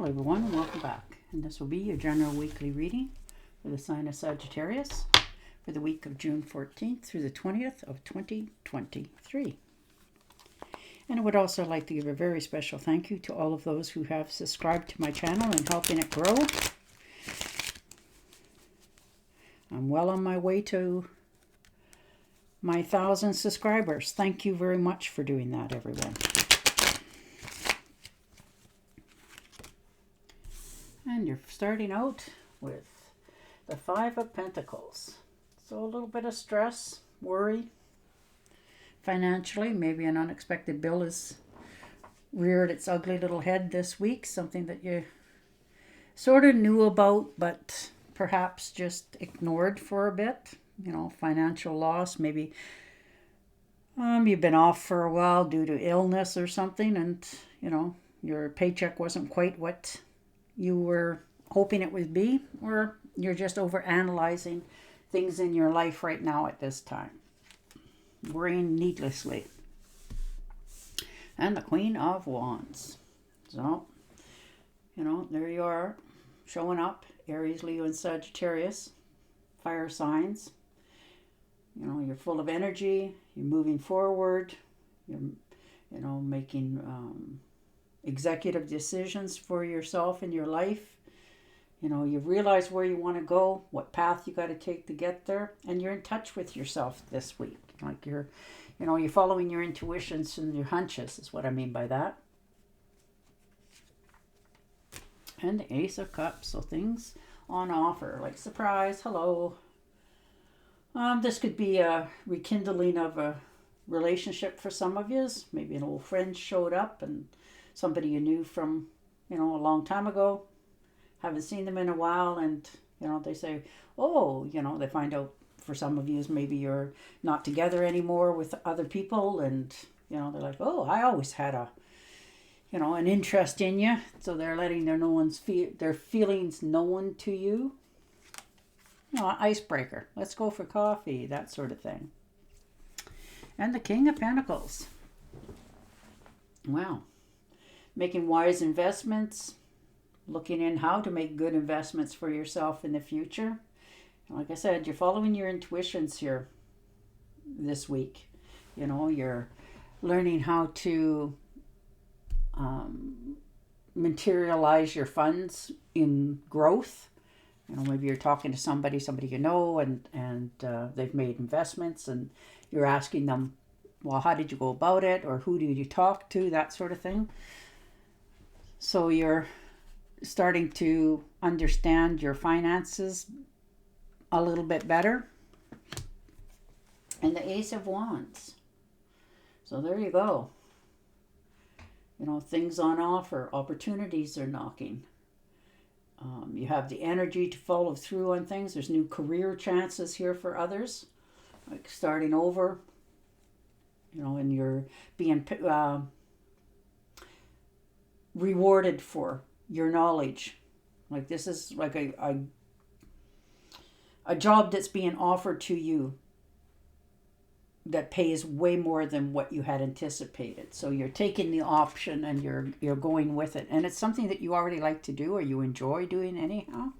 Hello everyone and welcome back. And this will be your general weekly reading for the sign of Sagittarius for the week of June 14th through the 20th of 2023. And I would also like to give a very special thank you to all of those who have subscribed to my channel and helping it grow. I'm well on my way to my 1,000 subscribers. Thank you very much for doing that, everyone. And you're starting out with the Five of Pentacles. So a little bit of stress, worry. Financially, maybe an unexpected bill has reared its ugly little head this week. Something that you sort of knew about, but perhaps just ignored for a bit. You know, financial loss. Maybe you've been off for a while due to illness or something, and, you know, your paycheck wasn't quite what you were hoping it would be, or you're just over analyzing things in your life right now at this time, worrying needlessly. And the Queen of Wands. So, you know, there you are, showing up, Aries, Leo, and Sagittarius, fire signs. You know, you're full of energy, you're moving forward, you're, you know, making executive decisions for yourself in your life. You know, you realize where you want to go, what path you got to take to get there, and you're in touch with yourself this week. Like you're following your intuitions and your hunches is what I mean by that. And the Ace of Cups, so things on offer, like surprise, hello. This could be a rekindling of a relationship for some of you. Maybe an old friend showed up and somebody you knew from, you know, a long time ago. Haven't seen them in a while, and, you know, they say, oh, you know, they find out for some of you maybe you're not together anymore with other people, and, you know, they're like, oh, I always had a, you know, an interest in you. So they're letting their feelings known to you. You know, icebreaker. Let's go for coffee, that sort of thing. And the King of Pentacles. Wow. Making wise investments, looking in how to make good investments for yourself in the future. And like I said, you're following your intuitions here this week. You know, you're learning how to materialize your funds in growth. You know, maybe you're talking to somebody you know, and they've made investments, and you're asking them, well, how did you go about it? Or who did you talk to? That sort of thing. So you're starting to understand your finances a little bit better. And the Ace of Wands. So there you go. You know, things on offer, opportunities are knocking. You have the energy to follow through on things. There's new career chances here for others, like starting over. You know, and you're being rewarded for your knowledge. Like this is like a job that's being offered to you that pays way more than what you had anticipated. So you're taking the option and you're going with it. And it's something that you already like to do or you enjoy doing anyhow.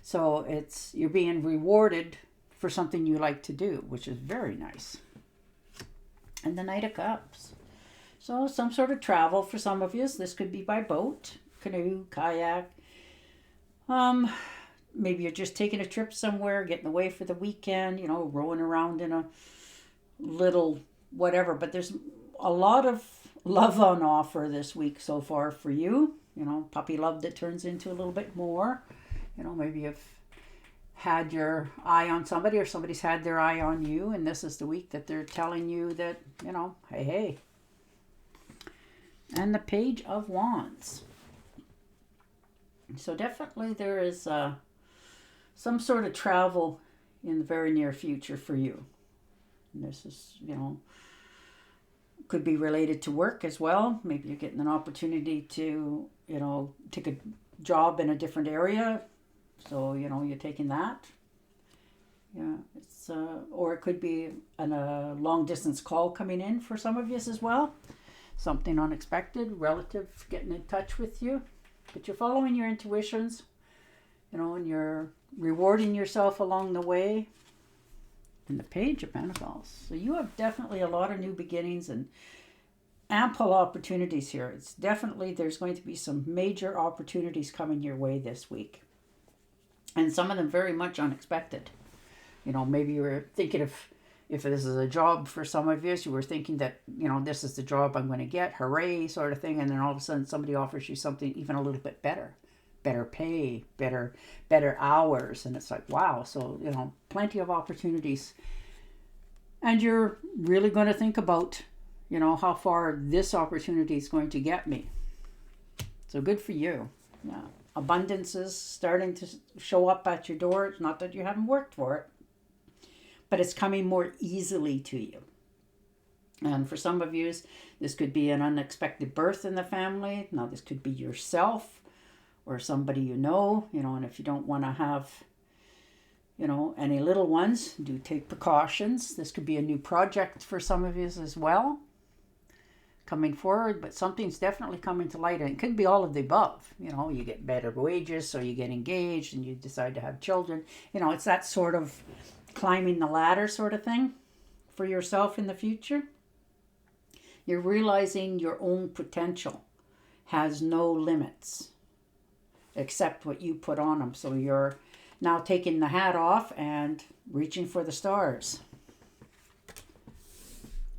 So you're being rewarded for something you like to do, which is very nice. And the Knight of Cups. So some sort of travel for some of you. This could be by boat, canoe, kayak. Maybe you're just taking a trip somewhere, getting away for the weekend, you know, rowing around in a little whatever. But there's a lot of love on offer this week so far for you. You know, puppy love that turns into a little bit more. You know, maybe you've had your eye on somebody or somebody's had their eye on you, and this is the week that they're telling you that, you know, hey. And the Page of Wands. So definitely there is some sort of travel in the very near future for you. And this is, you know, could be related to work as well. Maybe you're getting an opportunity to, you know, take a job in a different area. So, you know, you're taking that. Yeah, it's or it could be a long distance call coming in for some of you as well. Something unexpected, relative getting in touch with you. But you're following your intuitions, you know, and you're rewarding yourself along the way. And the Page of Pentacles. So you have definitely a lot of new beginnings and ample opportunities here. It's definitely, there's going to be some major opportunities coming your way this week. And some of them very much unexpected. You know, maybe you were thinking if this is a job for some of you, you were thinking that, you know, this is the job I'm going to get, hooray, sort of thing. And then all of a sudden somebody offers you something even a little bit better. Better pay, better hours. And it's like, wow. So, you know, plenty of opportunities. And you're really going to think about, you know, how far this opportunity is going to get me. So good for you. Yeah. Abundance is starting to show up at your door. It's not that you haven't worked for it, but it's coming more easily to you. And for some of you, this could be an unexpected birth in the family. Now, this could be yourself or somebody you know, and if you don't want to have, you know, any little ones, do take precautions. This could be a new project for some of you as well, coming forward, but something's definitely coming to light, and it could be all of the above. You know, you get better wages, so you get engaged and you decide to have children. You know, it's that sort of climbing the ladder sort of thing for yourself in the future. You're realizing your own potential has no limits except what you put on them. So you're now taking the hat off and reaching for the stars.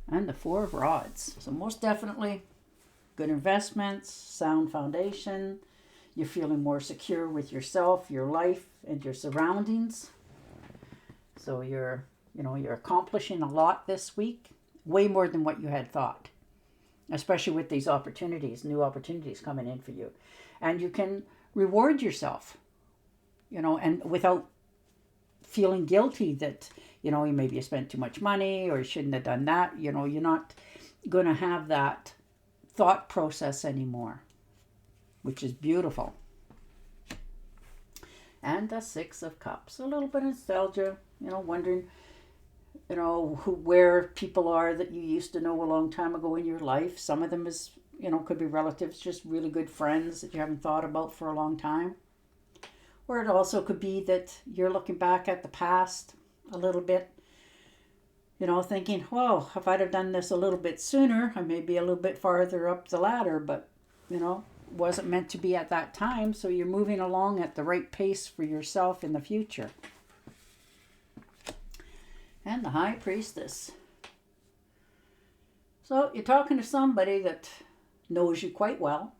And the Four of Rods. So most definitely good investments, sound foundation. You're feeling more secure with yourself, your life, and your surroundings. So you're accomplishing a lot this week, way more than what you had thought, especially with these opportunities, new opportunities coming in for you. And you can reward yourself, and without feeling guilty that, maybe you spent too much money or you shouldn't have done that. You're not going to have that thought process anymore, which is beautiful. And the Six of Cups, a little bit of nostalgia, wondering, where people are that you used to know a long time ago in your life. Some of them is, could be relatives, just really good friends that you haven't thought about for a long time. Or it also could be that you're looking back at the past a little bit, thinking, well, if I'd have done this a little bit sooner, I may be a little bit farther up the ladder, but, wasn't meant to be at that time. So you're moving along at the right pace for yourself in the future. And the High Priestess. So you're talking to somebody that knows you quite well,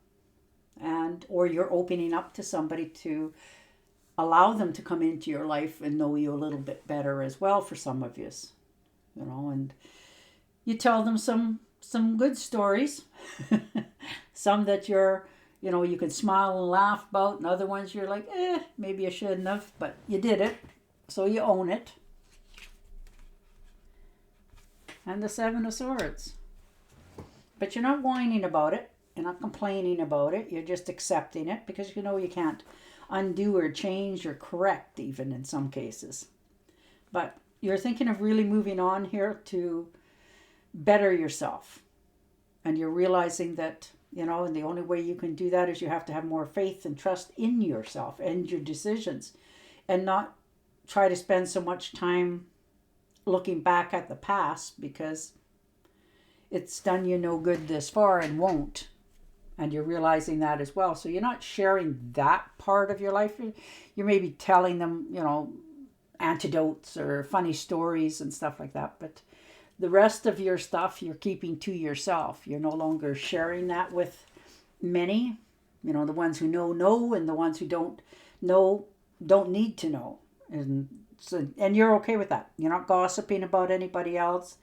or you're opening up to somebody to allow them to come into your life and know you a little bit better as well for some of you, and you tell them some good stories, some that you can smile and laugh about, and other ones you're like, maybe I shouldn't have, but you did it, so you own it. And the Seven of Swords. But you're not whining about it. You're not complaining about it. You're just accepting it because you can't undo or change or correct even in some cases. But you're thinking of really moving on here to better yourself. And you're realizing that, and the only way you can do that is you have to have more faith and trust in yourself and your decisions, and not try to spend so much time looking back at the past, because it's done you no good this far and won't. And you're realizing that as well. So you're not sharing that part of your life. You're maybe telling them, anecdotes or funny stories and stuff like that. But the rest of your stuff you're keeping to yourself. You're no longer sharing that with many. The ones who know, and the ones who don't know don't need to know. And you're okay with that. You're not gossiping about anybody else.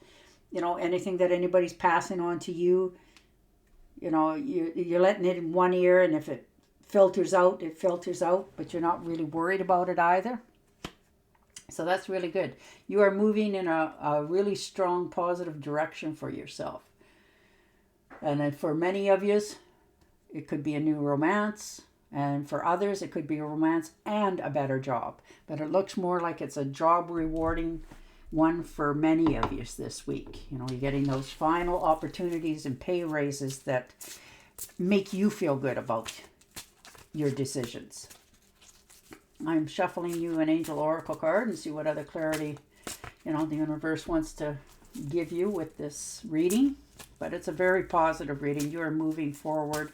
Anything that anybody's passing on to you, you're letting it in one ear, and if it filters out, it filters out, but you're not really worried about it either. So that's really good. You are moving in a really strong, positive direction for yourself. And then for many of you, it could be a new romance. And for others, it could be a romance and a better job. But it looks more like it's a job rewarding one for many of you this week. You're getting those final opportunities and pay raises that make you feel good about your decisions. I'm shuffling you an angel oracle card and see what other clarity, the universe wants to give you with this reading. But it's a very positive reading. You are moving forward.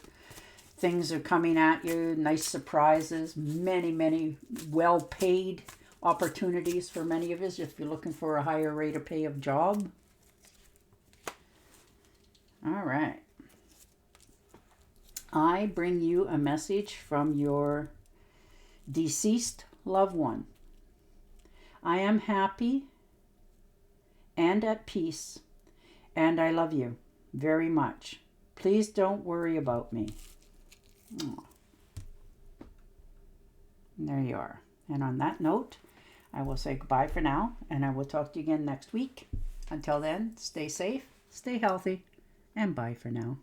Things are coming at you. Nice surprises. Many, many well-paid opportunities for many of us if you're looking for a higher rate of pay of job. All right. I bring you a message from your deceased loved one. I am happy and at peace, and I love you very much. Please don't worry about me. Oh. There you are. And on that note, I will say goodbye for now, and I will talk to you again next week. Until then, stay safe, stay healthy, and bye for now.